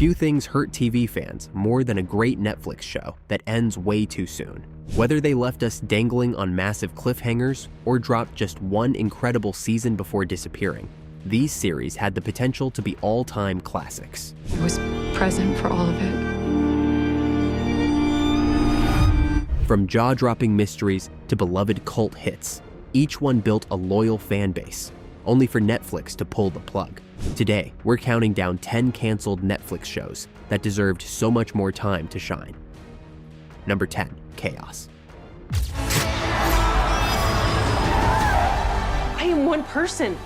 Few things hurt TV fans more than a great Netflix show that ends way too soon. Whether they left us dangling on massive cliffhangers or dropped just one incredible season before disappearing, these series had the potential to be all-time classics. I was present for all of it. From jaw-dropping mysteries to beloved cult hits, each one built a loyal fan base, only for Netflix to pull the plug. Today, we're counting down 10 canceled Netflix shows that deserved so much more time to shine. Number 10, Chaos. I am one person.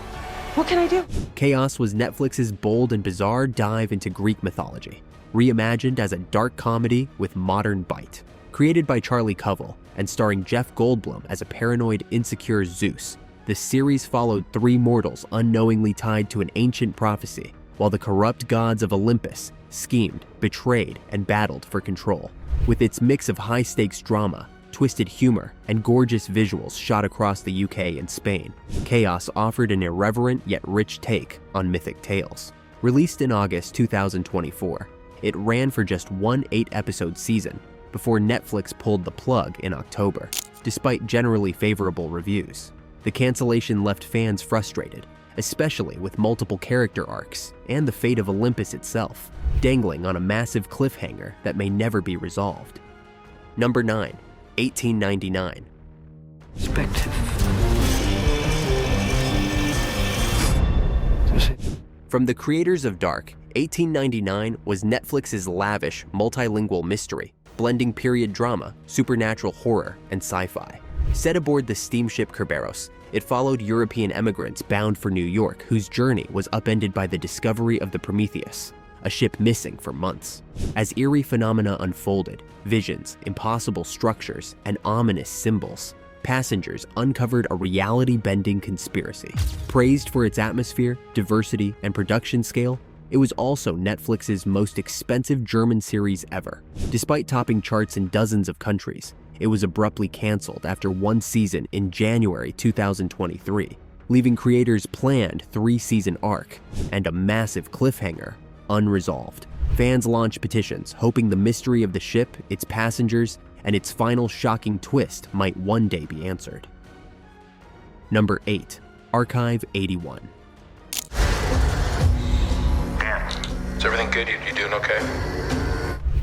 What can I do? Chaos was Netflix's bold and bizarre dive into Greek mythology, reimagined as a dark comedy with modern bite. Created by Charlie Covell and starring Jeff Goldblum as a paranoid, insecure Zeus, the series followed three mortals unknowingly tied to an ancient prophecy, while the corrupt gods of Olympus schemed, betrayed, and battled for control. With its mix of high-stakes drama, twisted humor, and gorgeous visuals shot across the UK and Spain, Chaos offered an irreverent yet rich take on mythic tales. Released in August 2024, it ran for just one 8-episode season before Netflix pulled the plug in October. Despite generally favorable reviews, the cancellation left fans frustrated, especially with multiple character arcs and the fate of Olympus itself, dangling on a massive cliffhanger that may never be resolved. Number 9, 1899. Perspective. From the creators of Dark, 1899 was Netflix's lavish, multilingual mystery, blending period drama, supernatural horror, and sci-fi. Set aboard the steamship Kerberos, it followed European emigrants bound for New York whose journey was upended by the discovery of the Prometheus, a ship missing for months. As eerie phenomena unfolded, visions, impossible structures, and ominous symbols, passengers uncovered a reality-bending conspiracy. Praised for its atmosphere, diversity, and production scale, it was also Netflix's most expensive German series ever. Despite topping charts in dozens of countries, it was abruptly canceled after one season in January 2023, leaving creators' planned 3-season arc and a massive cliffhanger unresolved. Fans launched petitions hoping the mystery of the ship, its passengers, and its final shocking twist might one day be answered. Number 8, Archive 81. Is everything good? You doing okay?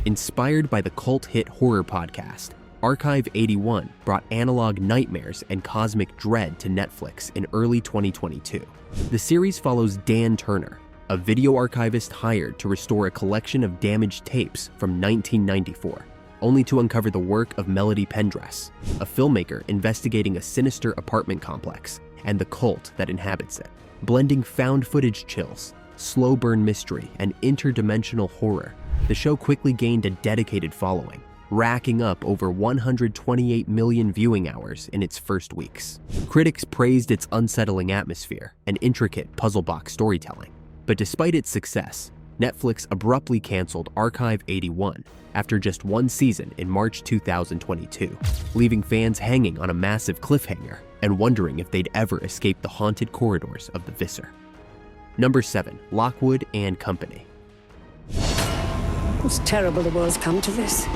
Inspired by the cult hit horror podcast, Archive 81 brought analog nightmares and cosmic dread to Netflix in early 2022. The series follows Dan Turner, a video archivist hired to restore a collection of damaged tapes from 1994, only to uncover the work of Melody Pendress, a filmmaker investigating a sinister apartment complex and the cult that inhabits it. Blending found footage chills, slow burn mystery, and interdimensional horror, the show quickly gained a dedicated following, racking up over 128 million viewing hours in its first weeks. Critics praised its unsettling atmosphere and intricate puzzle box storytelling. But despite its success, Netflix abruptly canceled Archive 81 after just one season in March 2022, leaving fans hanging on a massive cliffhanger and wondering if they'd ever escape the haunted corridors of the Visser. Number 7, Lockwood and Company. It's terrible the world's come to this.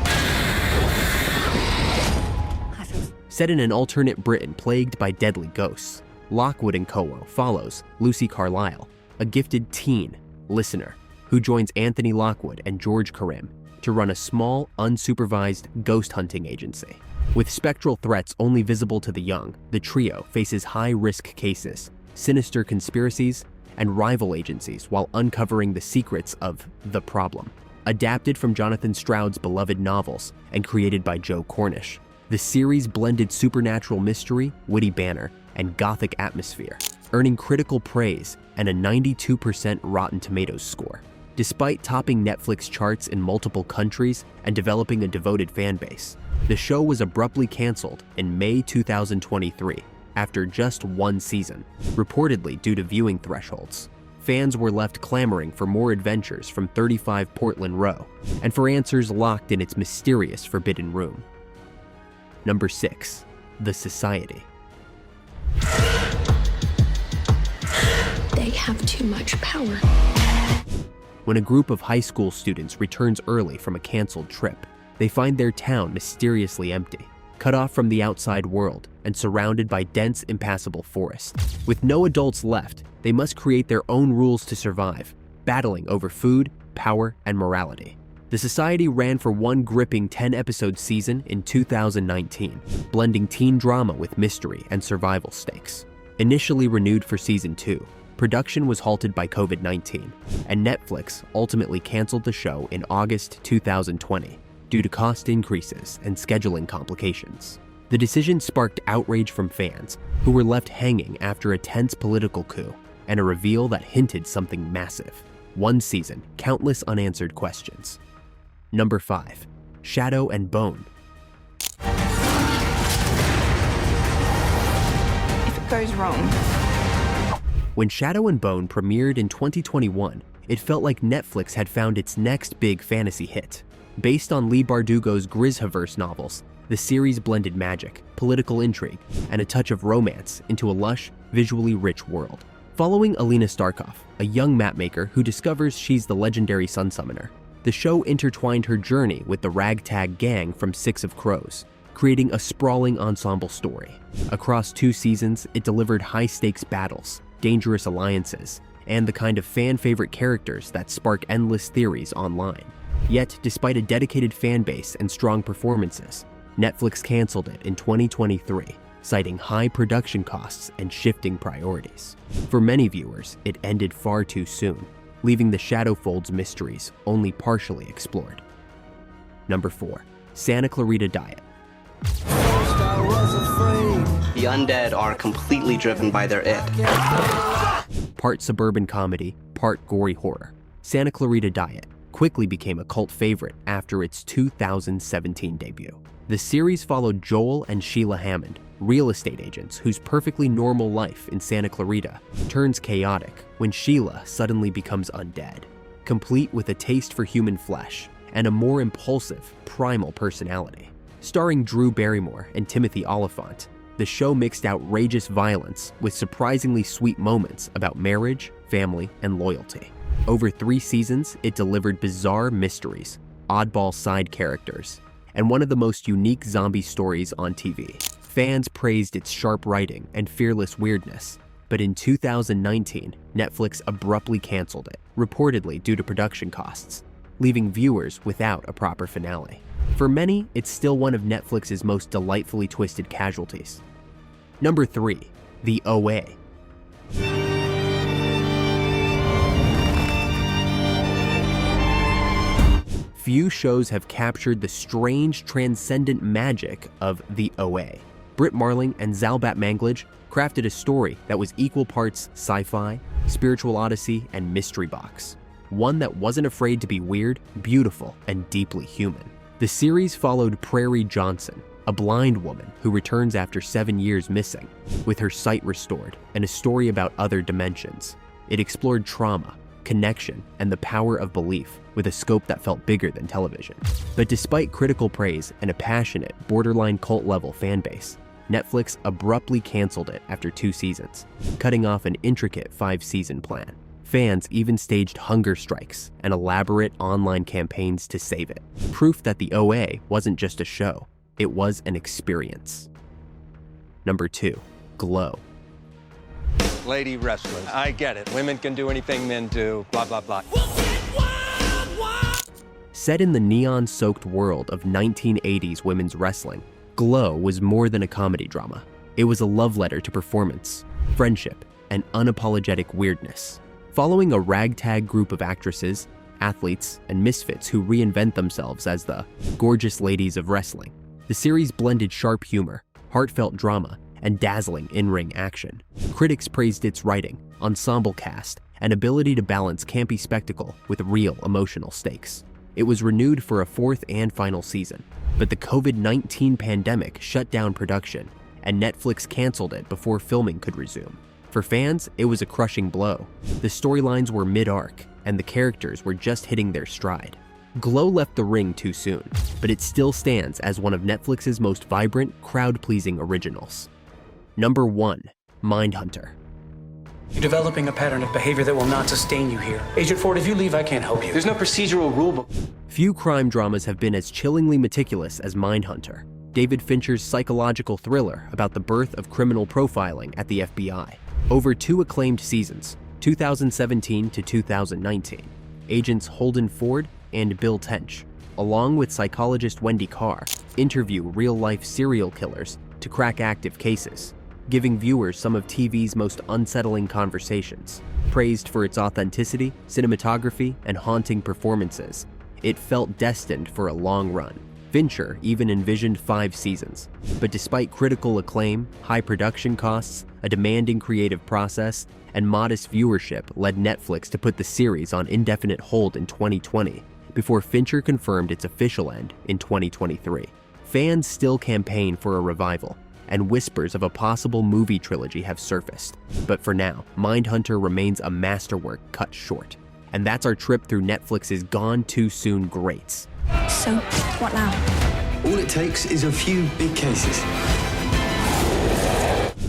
Set in an alternate Britain plagued by deadly ghosts, Lockwood & Co. follows Lucy Carlisle, a gifted teen listener who joins Anthony Lockwood and George Karim to run a small, unsupervised ghost hunting agency. With spectral threats only visible to the young, the trio faces high-risk cases, sinister conspiracies, and rival agencies while uncovering the secrets of The Problem. Adapted from Jonathan Stroud's beloved novels and created by Joe Cornish, the series blended supernatural mystery, witty banter, and gothic atmosphere, earning critical praise and a 92% Rotten Tomatoes score. Despite topping Netflix charts in multiple countries and developing a devoted fan base, the show was abruptly canceled in May 2023 after just one season, reportedly due to viewing thresholds. Fans were left clamoring for more adventures from 35 Portland Row and for answers locked in its mysterious forbidden room. Number 6, The Society. They have too much power. when a group of high school students returns early from a canceled trip. They find their town mysteriously empty, cut off from the outside world and surrounded by dense, impassable forest. With no adults left, they must create their own rules to survive, battling over food, power, and morality. The society ran for one gripping 10-episode season in 2019, blending teen drama with mystery and survival stakes. Initially renewed for season 2, production was halted by COVID-19, and Netflix ultimately canceled the show in August 2020 due to cost increases and scheduling complications. The decision sparked outrage from fans, who were left hanging after a tense political coup and a reveal that hinted something massive. One season, countless unanswered questions. Number 5. Shadow and Bone. If it goes wrong, When Shadow and Bone premiered in 2021, it felt like Netflix had found its next big fantasy hit. Based on Lee Bardugo's Grishaverse novels, the series blended magic, political intrigue, and a touch of romance into a lush, visually rich world. Following Alina Starkov, a young mapmaker who discovers she's the legendary Sun Summoner, the show intertwined her journey with the ragtag gang from Six of Crows, creating a sprawling ensemble story. Across 2 seasons, it delivered high-stakes battles, dangerous alliances, and the kind of fan-favorite characters that spark endless theories online. Yet, despite a dedicated fan base and strong performances, Netflix canceled it in 2023, citing high production costs and shifting priorities. For many viewers, it ended far too soon, leaving the Shadowfold's mysteries only partially explored. Number 4. Santa Clarita Diet. The undead are completely driven by their it. Part suburban comedy, part gory horror, Santa Clarita Diet quickly became a cult favorite after its 2017 debut. The series followed Joel and Sheila Hammond, real estate agents whose perfectly normal life in Santa Clarita turns chaotic when Sheila suddenly becomes undead, complete with a taste for human flesh and a more impulsive, primal personality. Starring Drew Barrymore and Timothy Olyphant, the show mixed outrageous violence with surprisingly sweet moments about marriage, family, and loyalty. Over 3 seasons, it delivered bizarre mysteries, oddball side characters, and one of the most unique zombie stories on TV. Fans praised its sharp writing and fearless weirdness, but in 2019, Netflix abruptly canceled it, reportedly due to production costs, leaving viewers without a proper finale. For many, it's still one of Netflix's most delightfully twisted casualties. Number 3. The OA. Few shows have captured the strange, transcendent magic of the OA. Britt Marling and Zalbat Manglage crafted a story that was equal parts sci-fi, spiritual odyssey, and mystery box. One that wasn't afraid to be weird, beautiful, and deeply human. The series followed Prairie Johnson, a blind woman who returns after 7 years missing, with her sight restored, and a story about other dimensions. It explored trauma, connection, and the power of belief with a scope that felt bigger than television. But despite critical praise and a passionate, borderline cult-level fan base, Netflix abruptly canceled it after 2 seasons, cutting off an intricate 5-season plan. Fans even staged hunger strikes and elaborate online campaigns to save it. Proof that the OA wasn't just a show, it was an experience. Number 2. Glow. Lady wrestlers. I get it. Women can do anything men do, blah, blah, blah. Set in the neon-soaked world of 1980s women's wrestling, Glow was more than a comedy drama. It was a love letter to performance, friendship, and unapologetic weirdness. Following a ragtag group of actresses, athletes, and misfits who reinvent themselves as the gorgeous ladies of wrestling, the series blended sharp humor, heartfelt drama, and dazzling in-ring action. Critics praised its writing, ensemble cast, and ability to balance campy spectacle with real emotional stakes. It was renewed for a 4th and final season, but the COVID-19 pandemic shut down production, and Netflix canceled it before filming could resume. For fans, it was a crushing blow. The storylines were mid-arc, and the characters were just hitting their stride. Glow left the ring too soon, but it still stands as one of Netflix's most vibrant, crowd-pleasing originals. Number 1. Mindhunter. You're developing a pattern of behavior that will not sustain you here. Agent Ford, if you leave, I can't help you. There's no procedural rulebook. Few crime dramas have been as chillingly meticulous as Mindhunter, David Fincher's psychological thriller about the birth of criminal profiling at the FBI. Over 2 acclaimed seasons, 2017 to 2019, agents Holden Ford and Bill Tench, along with psychologist Wendy Carr, interview real-life serial killers to crack active cases, giving viewers some of TV's most unsettling conversations. Praised for its authenticity, cinematography, and haunting performances, it felt destined for a long run. Fincher even envisioned 5 seasons, but despite critical acclaim, high production costs, a demanding creative process, and modest viewership led Netflix to put the series on indefinite hold in 2020, before Fincher confirmed its official end in 2023. Fans still campaign for a revival, and whispers of a possible movie trilogy have surfaced. But for now, Mindhunter remains a masterwork cut short. And that's our trip through Netflix's Gone Too Soon greats. So, what now? All it takes is a few big cases.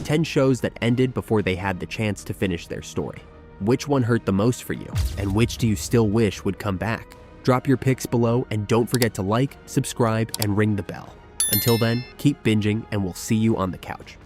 10 shows that ended before they had the chance to finish their story. Which one hurt the most for you, and which do you still wish would come back? Drop your picks below, and don't forget to like, subscribe, and ring the bell. Until then, keep binging, and we'll see you on the couch.